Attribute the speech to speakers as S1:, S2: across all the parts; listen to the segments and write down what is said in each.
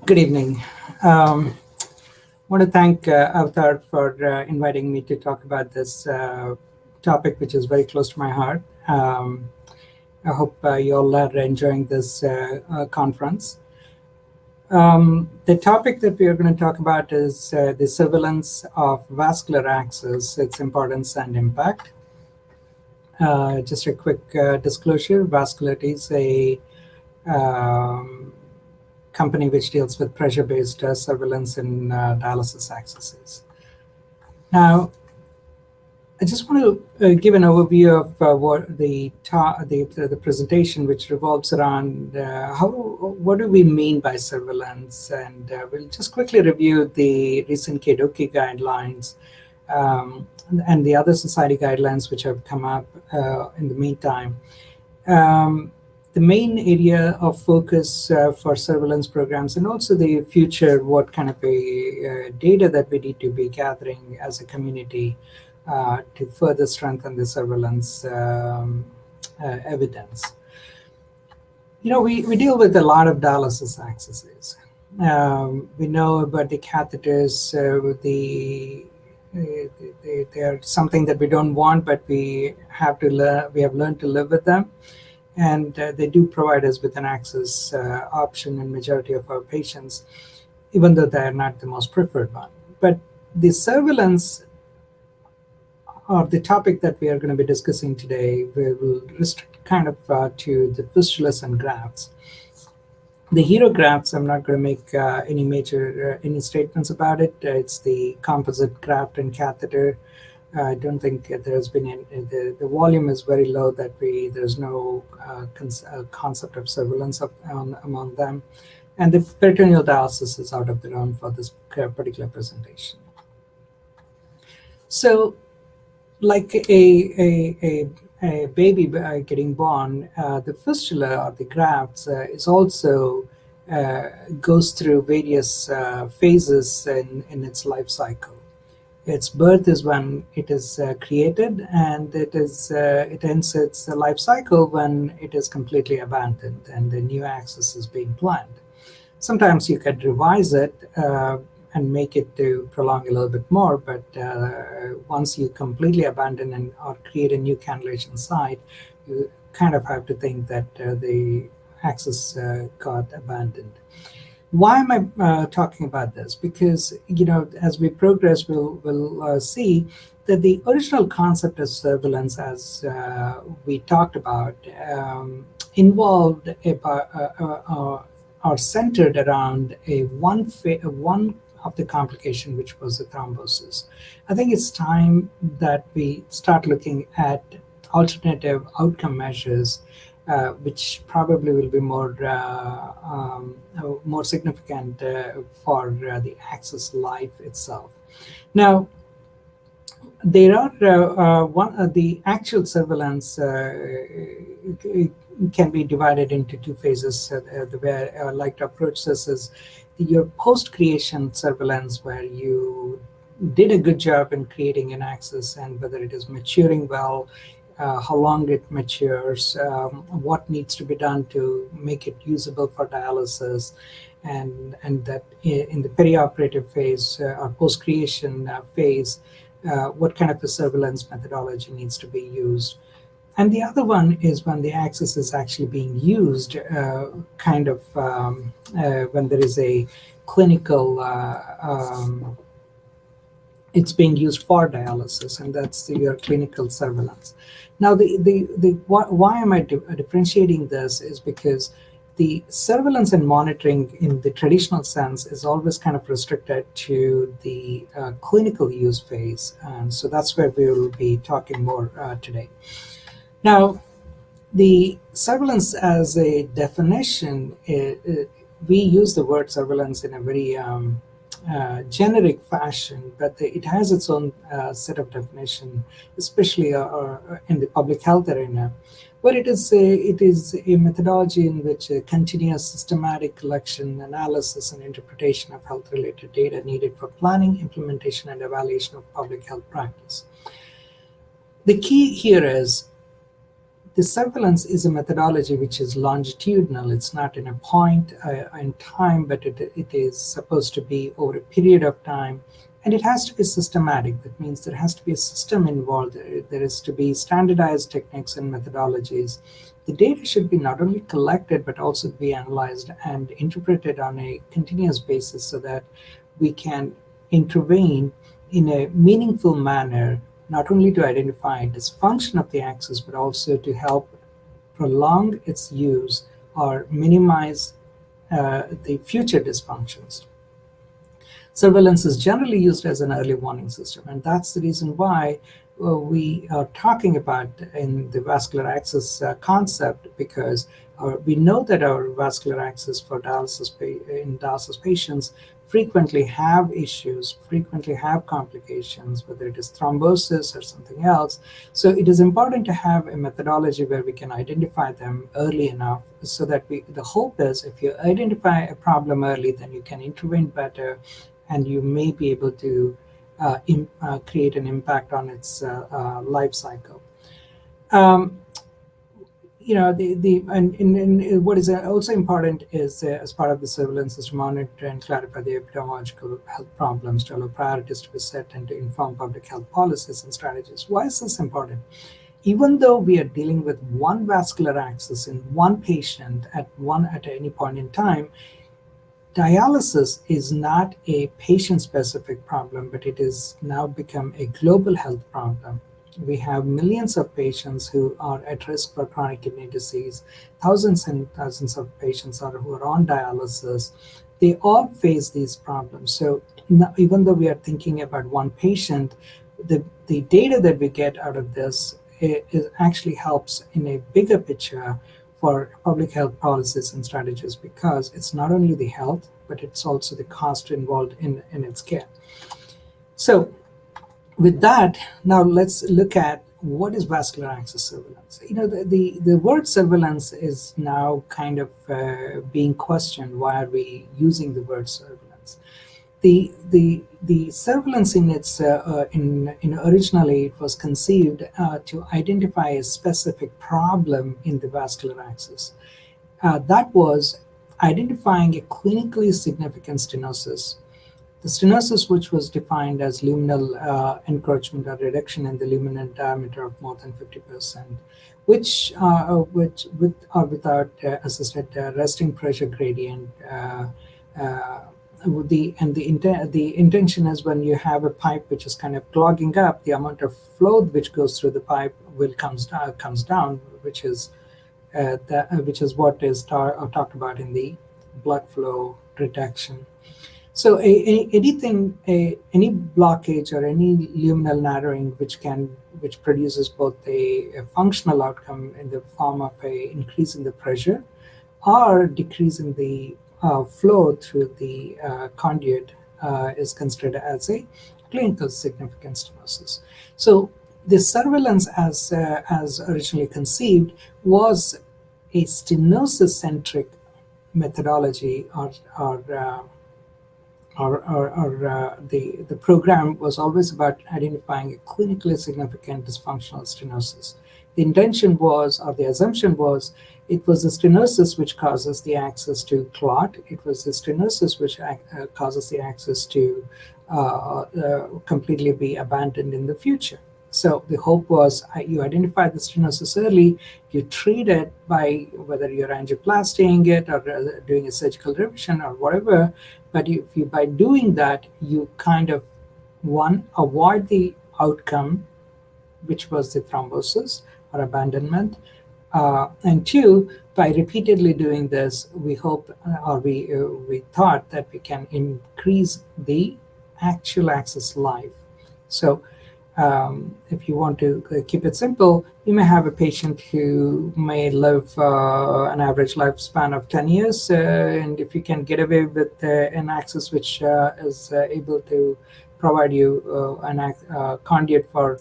S1: Good evening. I want to thank Avatar for inviting me to talk about this topic, which is very close to my heart. I hope you all are enjoying this conference. The topic that we are going to talk about is the surveillance of vascular access, its importance and impact. Just a quick disclosure, Vascular is a company which deals with pressure-based surveillance in dialysis accesses. Now, I just want to give an overview of what the presentation, which revolves around what do we mean by surveillance, and we'll just quickly review the recent KDOQI guidelines and the other society guidelines which have come up in the meantime. The main area of focus for surveillance programs, and also the future, what kind of a data that we need to be gathering as a community to further strengthen the surveillance evidence. You know, we deal with a lot of dialysis accesses. We know about the catheters, they are something that we don't want, but we have learned to live with them. And they do provide us with an access option in majority of our patients, even though they are not the most preferred one. But the surveillance, or the topic that we are going to be discussing today, we will restrict kind of to the fistulas and grafts. The hero grafts, I'm not going to make any major any statements about it. It's the composite graft and catheter. I don't think there's been the volume is very low that there's no concept of surveillance among them, and the peritoneal dialysis is out of the realm for this particular presentation. So, like a baby getting born, the fistula or the grafts is also goes through various phases in its life cycle. Its birth is when it is created, and it ends its life cycle when it is completely abandoned and the new access is being planned. Sometimes you could revise it and make it to prolong a little bit more, but once you completely abandon or create a new cannulation site, you kind of have to think that the access got abandoned. Why am I talking about this? Because, you know, as we progress, we'll see that the original concept of surveillance, as we talked about, involved or centered around one of the complication, which was the thrombosis. I think it's time that we start looking at alternative outcome measures, which probably will be more significant for the access life itself. Now, there are the actual surveillance can be divided into two phases. The way I like to approach this is your post-creation surveillance, where you did a good job in creating an access, and whether it is maturing well, how long it matures, what needs to be done to make it usable for dialysis, and that in the perioperative phase or post-creation phase, what kind of a surveillance methodology needs to be used. And the other one is when the access is actually being used, when there is a clinical it's being used for dialysis, and that's your clinical surveillance. Now, why am I differentiating this is because the surveillance and monitoring in the traditional sense is always kind of restricted to the clinical use phase, and so that's where we will be talking more today. Now, the surveillance as a definition, we use the word surveillance in a very generic fashion, but it has its own set of definition, especially in the public health arena, where it is a methodology in which a continuous systematic collection, analysis, and interpretation of health-related data needed for planning, implementation, and evaluation of public health practice. The key here is The surveillance is a methodology which is longitudinal. It's not in a point in time, but it is supposed to be over a period of time. And it has to be systematic. That means there has to be a system involved. There is to be standardized techniques and methodologies. The data should be not only collected, but also be analyzed and interpreted on a continuous basis so that we can intervene in a meaningful manner, not only to identify dysfunction of the axis, but also to help prolong its use or minimize the future dysfunctions. Surveillance is generally used as an early warning system, and that's the reason why we are talking about in the vascular access concept, because we know that our vascular access for in dialysis patients frequently have issues, frequently have complications, whether it is thrombosis or something else. So it is important to have a methodology where we can identify them early enough so that the hope is if you identify a problem early, then you can intervene better and you may be able to create an impact on its life cycle. And what is also important is, as part of the surveillance, is to monitor and clarify the epidemiological health problems, to allow priorities to be set, and to inform public health policies and strategies. Why is this important? Even though we are dealing with one vascular access in one patient at any point in time, dialysis is not a patient-specific problem, but it has now become a global health problem. We have millions of patients who are at risk for chronic kidney disease, thousands and thousands of patients who are on dialysis. They all face these problems. So even though we are thinking about one patient, the data that we get out of this actually helps in a bigger picture for public health policies and strategies, because it's not only the health, but it's also the cost involved in its care. So with that, now let's look at what is vascular access surveillance. The word surveillance is now kind of being questioned. Why are we using the word surveillance? The surveillance originally it was conceived to identify a specific problem in the vascular access. That was identifying a clinically significant stenosis. The stenosis, which was defined as luminal encroachment or reduction in the luminal diameter of more than 50%, which with or without assisted resting pressure gradient. The intention is when you have a pipe which is kind of clogging up, the amount of flow which goes through the pipe comes down, which is what is talked about in the blood flow reduction. So any blockage or any luminal narrowing which produces both a functional outcome in the form of a increase in the pressure or decrease in the flow through the conduit is considered as a clinical significant stenosis. So the surveillance, as originally conceived, was a stenosis-centric methodology, the program was always about identifying a clinically significant dysfunctional stenosis. The intention was, or the assumption was, it was the stenosis which causes the access to clot. It was the stenosis which causes the access to completely be abandoned in the future. So the hope was you identify the stenosis early, you treat it by whether you're angioplastying it or doing a surgical revision or whatever. But by doing that, you kind of, one, avoid the outcome, which was the thrombosis or abandonment. And two, by repeatedly doing this, we hope, or we thought that we can increase the actual access life. So if you want to keep it simple, you may have a patient who may live an average lifespan of 10 years. And if you can get away with an access which is able to provide you a conduit for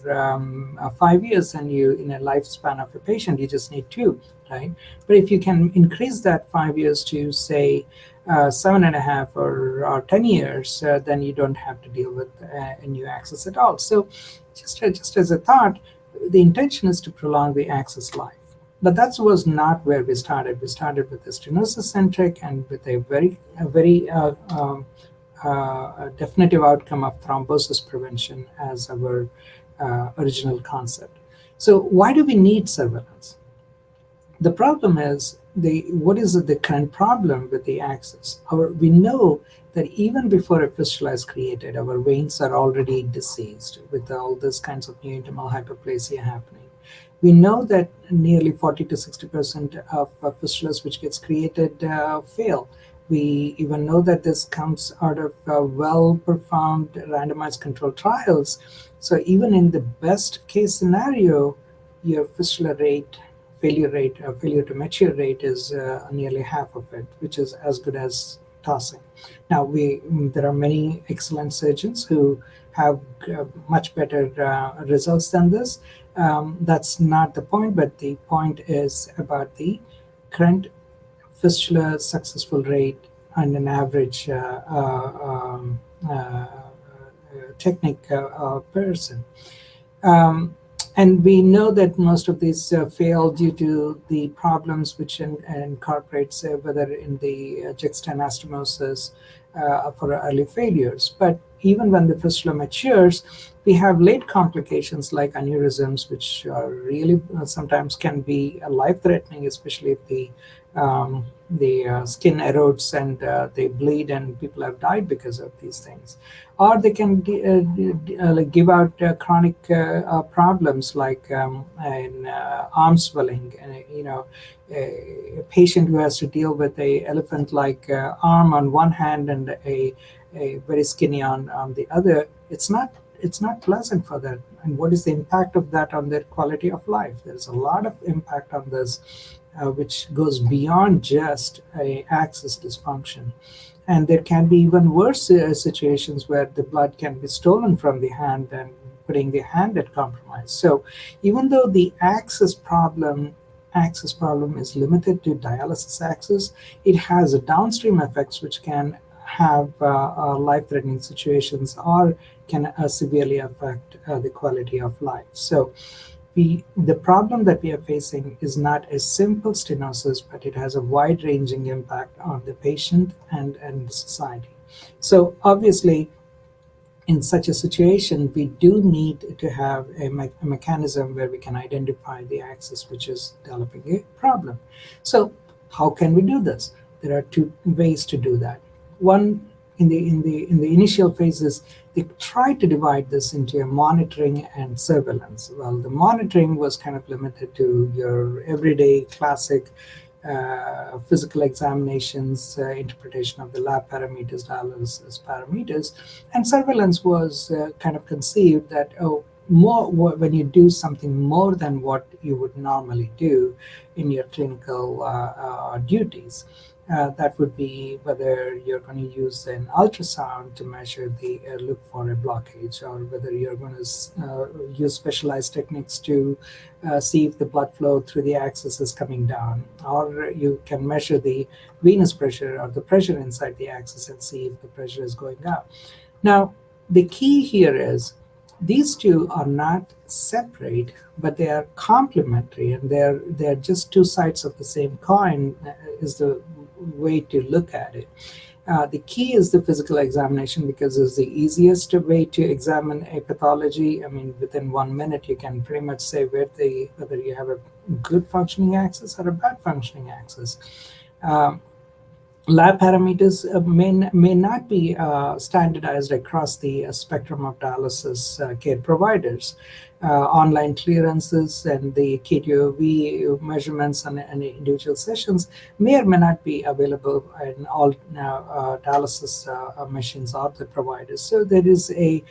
S1: 5 years, and you, in a lifespan of a patient, you just need 2, right? But if you can increase that 5 years to, say, 7.5 or 10 years, then you don't have to deal with a new access at all. So just as a thought, the intention is to prolong the access life. But that was not where we started. We started with the stenosis-centric and with a definitive outcome of thrombosis prevention as our original concept. So why do we need surveillance? The problem is what is the current problem with the axis? We know that even before a fistula is created, our veins are already diseased with all these kinds of new intimal hyperplasia happening. We know that nearly 40 to 60% of fistulas which gets created fail. We even know that this comes out of well-performed randomized controlled trials. So even in the best case scenario, your fistula rate, failure to mature rate is nearly half of it, which is as good as tossing. Now, there are many excellent surgeons who have much better results than this. That's not the point, but the point is about the current fistula successful rate and an average technique person. Um, and we know that most of these fail due to the problems which incorporates whether in the juxtanastomosis for early failures. But even when the fistula matures, we have late complications like aneurysms, which are really sometimes can be life-threatening, especially if the skin erodes and they bleed, and people have died because of these things. Or they can like give out chronic problems like in arm swelling. A patient who has to deal with a elephant-like arm on one hand and a very skinny on the other. It's not pleasant for that. And what is the impact of that on their quality of life? There's a lot of impact on this, which goes beyond just a axis dysfunction. And there can be even worse situations where the blood can be stolen from the hand and putting the hand at compromise. So even though the axis problem is limited to dialysis axis, it has a downstream effects which can have life-threatening situations or can severely affect the quality of life. So the problem that we are facing is not a simple stenosis, but it has a wide-ranging impact on the patient and the society. So obviously, in such a situation, we do need to have a mechanism where we can identify the axis which is developing a problem. So how can we do this? There are two ways to do that. One, in the initial phases, they tried to divide this into a monitoring and surveillance. Well, the monitoring was kind of limited to your everyday classic physical examinations, interpretation of the lab parameters, dialysis parameters, and surveillance was kind of conceived that when you do something more than what you would normally do in your clinical duties. That would be whether you're going to use an ultrasound to measure look for a blockage, or whether you're going to use specialized techniques to see if the blood flow through the axis is coming down, or you can measure the venous pressure or the pressure inside the axis and see if the pressure is going up. Now, the key here is these two are not separate, but they are complementary, and they're just two sides of the same coin, is the way to look at it. The key is the physical examination, because it's the easiest way to examine a pathology. I mean, within 1 minute, you can pretty much say whether you have a good functioning axis or a bad functioning axis. Lab parameters may not be standardized across the spectrum of dialysis care providers. Online clearances and the KTOV measurements on individual sessions may or may not be available in all dialysis machines or the providers. So there is a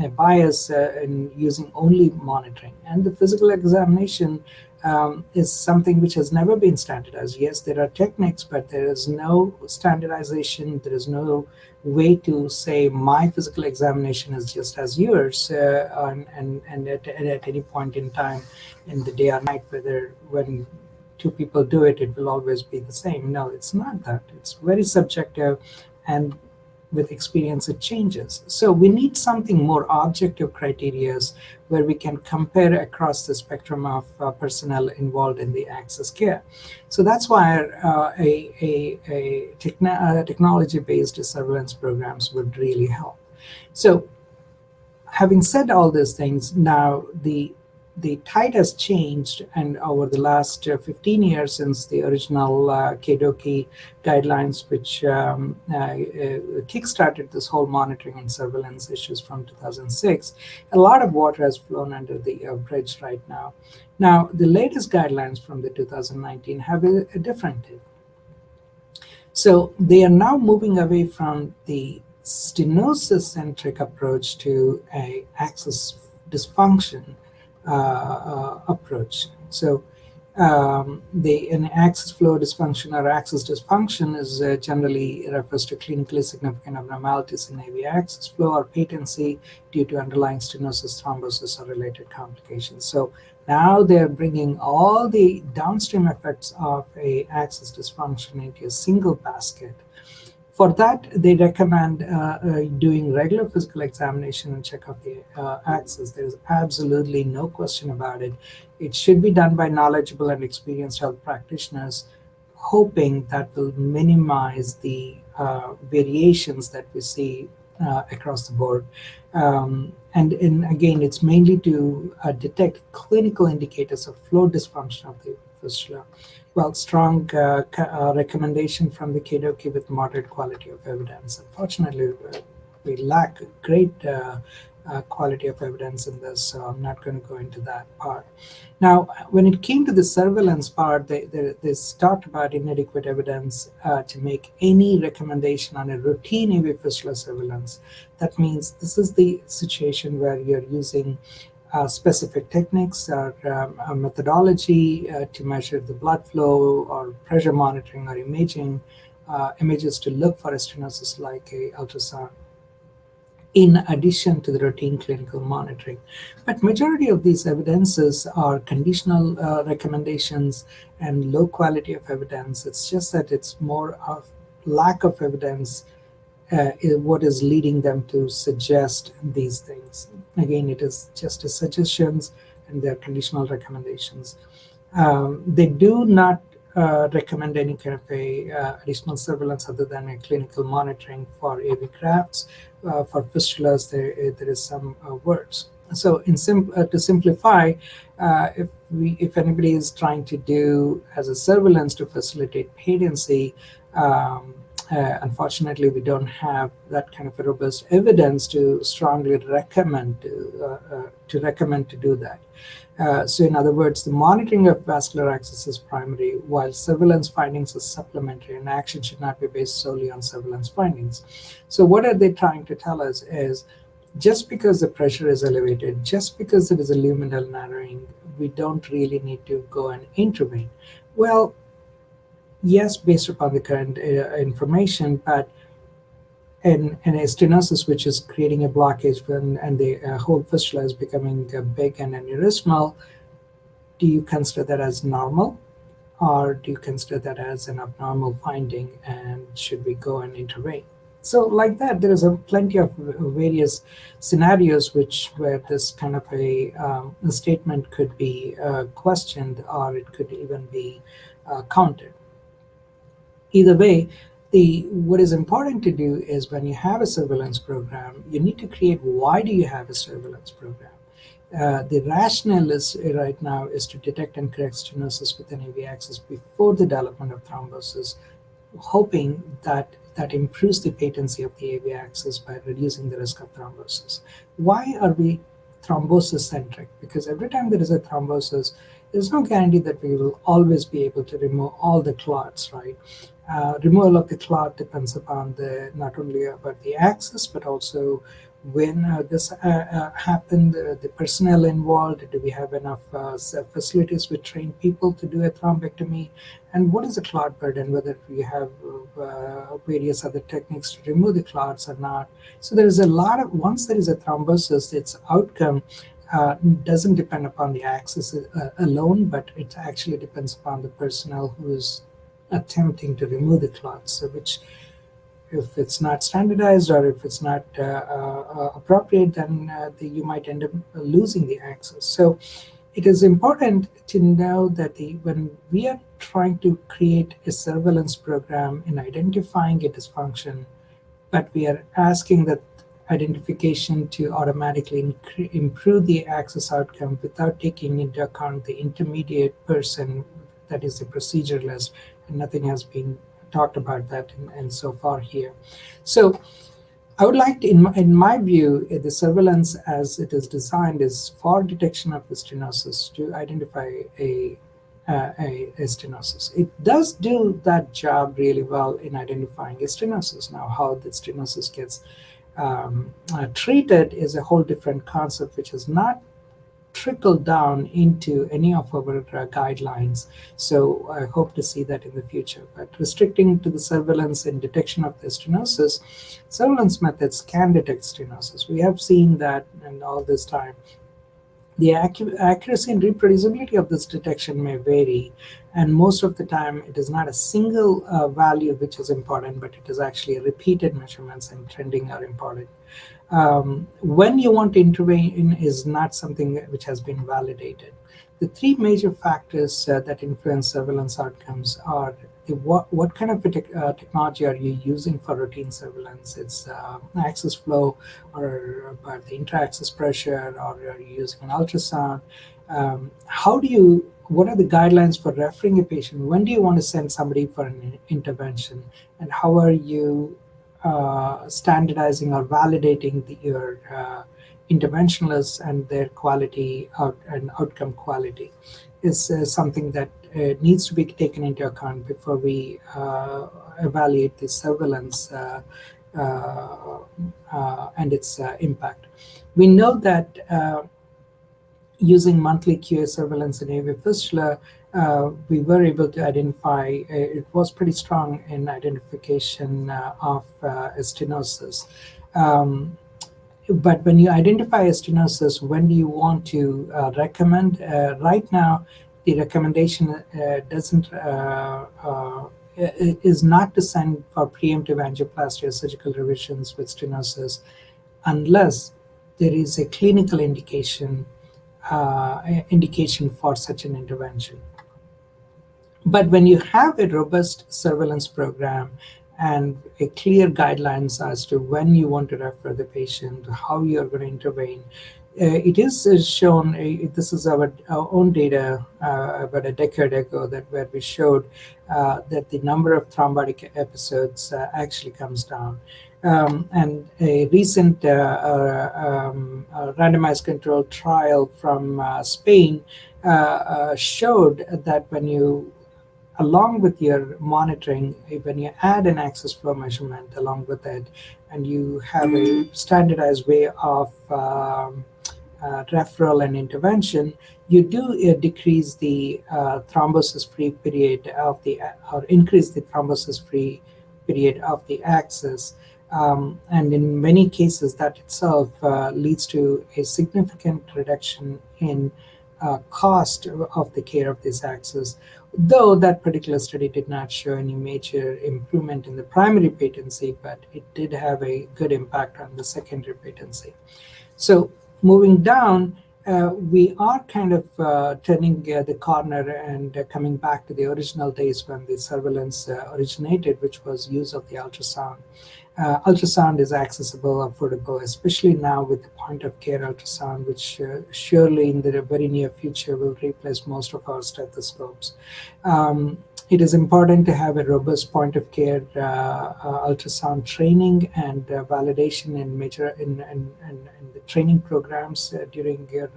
S1: bias in using only monitoring, and the physical examination is something which has never been standardized. Yes, there are techniques, but there is no standardization. There is no way to say my physical examination is just as yours, and at any point in time in the day or night, when two people do it, it will always be the same. No, it's not that. It's very subjective, and with experience, it changes. So we need something more objective criteria where we can compare across the spectrum of personnel involved in the access care. So that's why technology-based surveillance programs would really help. So having said all these things, now the tide has changed, and over the last 15 years since the original KDOKI guidelines, which kickstarted this whole monitoring and surveillance issues from 2006, a lot of water has flown under the bridge right now. Now, the latest guidelines from the 2019 have a different take. So they are now moving away from the stenosis-centric approach to a access dysfunction approach. So an access flow dysfunction or access dysfunction is generally refers to clinically significant abnormalities in AV access flow or patency due to underlying stenosis, thrombosis, or related complications. So now they're bringing all the downstream effects of a access dysfunction into a single basket. For that, they recommend doing regular physical examination and check of the access. There is absolutely no question about it. It should be done by knowledgeable and experienced health practitioners, hoping that will minimize the variations that we see across the board. And again, it's mainly to detect clinical indicators of flow dysfunction of the fistula. Well, strong recommendation from the KDOKI with moderate quality of evidence. Unfortunately, we lack great quality of evidence in this, so I'm not going to go into that part. Now, when it came to the surveillance part, they talked about inadequate evidence to make any recommendation on a routine AV fistula surveillance. That means this is the situation where you're using specific techniques or a methodology to measure the blood flow or pressure monitoring or images to look for a stenosis like a ultrasound, in addition to the routine clinical monitoring. But majority of these evidences are conditional recommendations and low quality of evidence. It's just that it's more of lack of evidence what is leading them to suggest these things. Again, it is just a suggestions and they're conditional recommendations. They do not recommend any kind of a additional surveillance other than a clinical monitoring for AV grafts. For fistulas, there is some words. So to simplify, if anybody is trying to do as a surveillance to facilitate patency, unfortunately, we don't have that kind of a robust evidence to strongly recommend to do that. So in other words, the monitoring of vascular access is primary, while surveillance findings is supplementary, and action should not be based solely on surveillance findings. So what are they trying to tell us is, just because the pressure is elevated, just because there is a luminal narrowing, we don't really need to go and intervene. Well, yes, based upon the current information, but in a stenosis which is creating a blockage and the whole fistula is becoming big and aneurysmal, do you consider that as normal, or do you consider that as an abnormal finding, and should we go and intervene? So like that, there is plenty of various scenarios where this kind of a statement could be questioned, or it could even be countered. Either way, what is important to do is, when you have a surveillance program, you need to create why do you have a surveillance program. The rationale is right now is to detect and correct stenosis within AV access before the development of thrombosis, hoping that improves the patency of the AV access by reducing the risk of thrombosis. Why are we thrombosis centric? Because every time there is a thrombosis, there's no guarantee that we will always be able to remove all the clots, right? Removal of the clot depends upon not only about the access, but also when this happened, the personnel involved. Do we have enough facilities with trained people to do a thrombectomy? And what is the clot burden, whether we have various other techniques to remove the clots or not. So there is a lot of, once there is a thrombosis, its outcome doesn't depend upon the access alone, but it actually depends upon the personnel who is attempting to remove the clots, which if it's not standardized or if it's not appropriate, then you might end up losing the access. So it is important to know that when we are trying to create a surveillance program in identifying a dysfunction, but we are asking that identification to automatically improve the access outcome without taking into account the intermediate person, that is the proceduralist, and nothing has been talked about that and so far here. So I would like to, in my view, the surveillance as it is designed is for detection of the stenosis to identify a stenosis. It does do that job really well in identifying a stenosis. Now, how the stenosis gets treated is a whole different concept, which is not trickle down into any of our guidelines. So I hope to see that in the future. But restricting to the surveillance and detection of the stenosis, surveillance methods can detect stenosis. We have seen that, and all this time, the accuracy and reproducibility of this detection may vary, and most of the time it is not a single value which is important, but it is actually repeated measurements, and trending are important. When you want to intervene is not something which has been validated. The three major factors that influence surveillance outcomes are what kind of technology are you using for routine surveillance? It's access flow, or about the intra-access pressure, or are you using an ultrasound? What are the guidelines for referring a patient? When do you want to send somebody for an intervention? And how are you standardizing or validating your interventionalists and their quality and outcome quality is something that needs to be taken into account before we evaluate the surveillance and its impact. We know that using monthly QA surveillance in AV fistula, we were able to identify, it was pretty strong in identification of stenosis. But when you identify a stenosis, when do you want to recommend? Right now, the recommendation is not to send for preemptive angioplasty or surgical revisions with stenosis unless there is a clinical indication for such an intervention. But when you have a robust surveillance program and a clear guidelines as to when you want to refer the patient, how you're going to intervene, it is shown, this is our own data about a decade ago, that where we showed that the number of thrombotic episodes actually comes down. And a recent randomized controlled trial from Spain showed that when you, along with your monitoring, when you add an access flow measurement along with it, and you have a standardized way of referral and intervention, you do decrease the thrombosis-free period of the, or increase the thrombosis-free period of the access. And in many cases, that itself leads to a significant reduction in cost of the care of this access, though that particular study did not show any major improvement in the primary patency, but it did have a good impact on the secondary patency. So moving down, we are kind of turning the corner and coming back to the original days when the surveillance originated, which was use of the ultrasound. Ultrasound is accessible, affordable, especially now with the point-of-care ultrasound, which surely in the very near future will replace most of our stethoscopes. It is important to have a robust point-of-care ultrasound training and validation in the training programs during your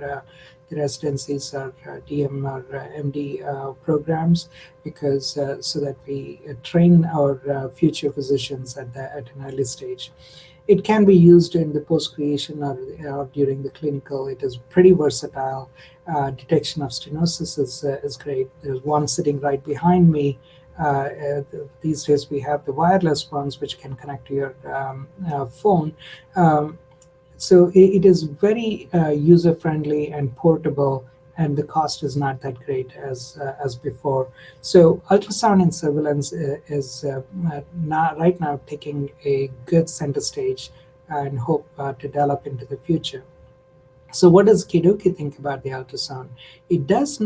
S1: residencies or DM or MD programs, because so that we train our future physicians at an early stage. It can be used in the post-creation or during the clinical. It is pretty versatile. Detection of stenosis is great. There's one sitting right behind me. These days we have the wireless ones which can connect to your phone. So it is very user-friendly and portable, and the cost is not that great as before. So ultrasound in surveillance is right now taking a good center stage and hope to develop into the future. So, what does Kidoki think about the ultrasound? It does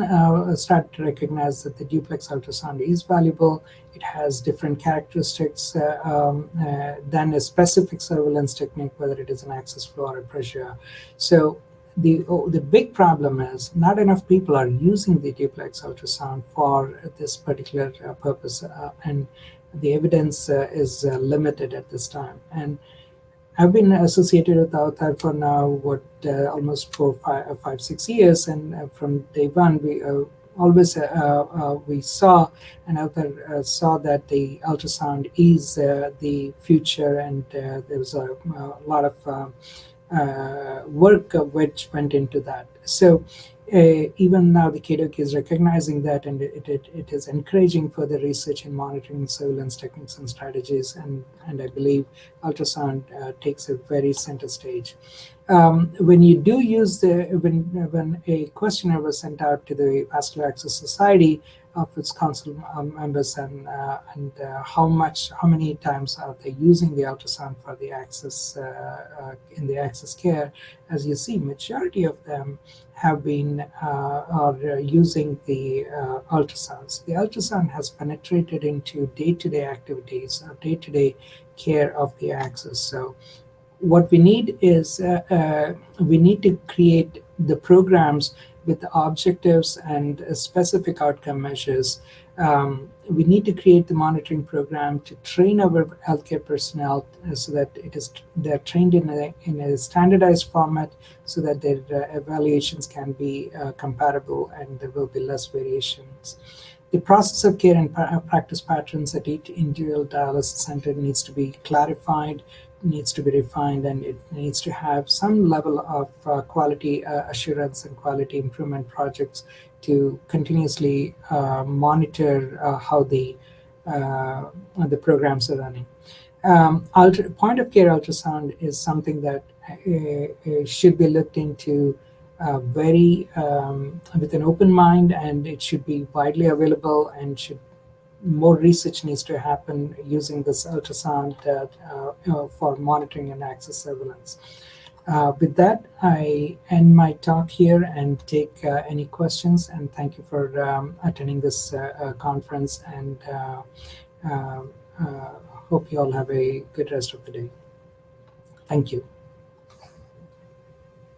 S1: start to recognize that the duplex ultrasound is valuable. It has different characteristics than a specific surveillance technique, whether it is an access flow or a pressure. So, the big problem is not enough people are using the duplex ultrasound for this particular purpose, and the evidence is limited at this time. And I've been associated with Avatar for now, almost 6 years, and from day one, we saw and Avatar saw that the ultrasound is the future, and there was a lot of work which went into that. So even now, the KDOC is recognizing that, and it is encouraging further research in monitoring surveillance techniques and strategies. And I believe ultrasound takes a very center stage. When you do use when a questionnaire was sent out to the Vascular Access Society of its council members, and how many times are they using the ultrasound for the access in the access care, as you see, majority of them have been are using the ultrasounds. The ultrasound has penetrated into day-to-day activities or day-to-day care of the access. So what we need is we need to create the programs with the objectives and specific outcome measures. We need to create the monitoring program to train our healthcare personnel so that they're trained in a standardized format, so that their evaluations can be comparable and there will be less variations. The process of care and practice patterns at each individual dialysis center needs to be clarified, needs to be refined, and it needs to have some level of quality assurance and quality improvement projects to continuously monitor how the programs are running. Point of care ultrasound is something that should be looked into very with an open mind, and it should be widely available, and should more research needs to happen using this ultrasound for monitoring and access surveillance. With that, I end my talk here and take any questions. And thank you for attending this conference. And uh, hope you all have a good rest of the day. Thank you.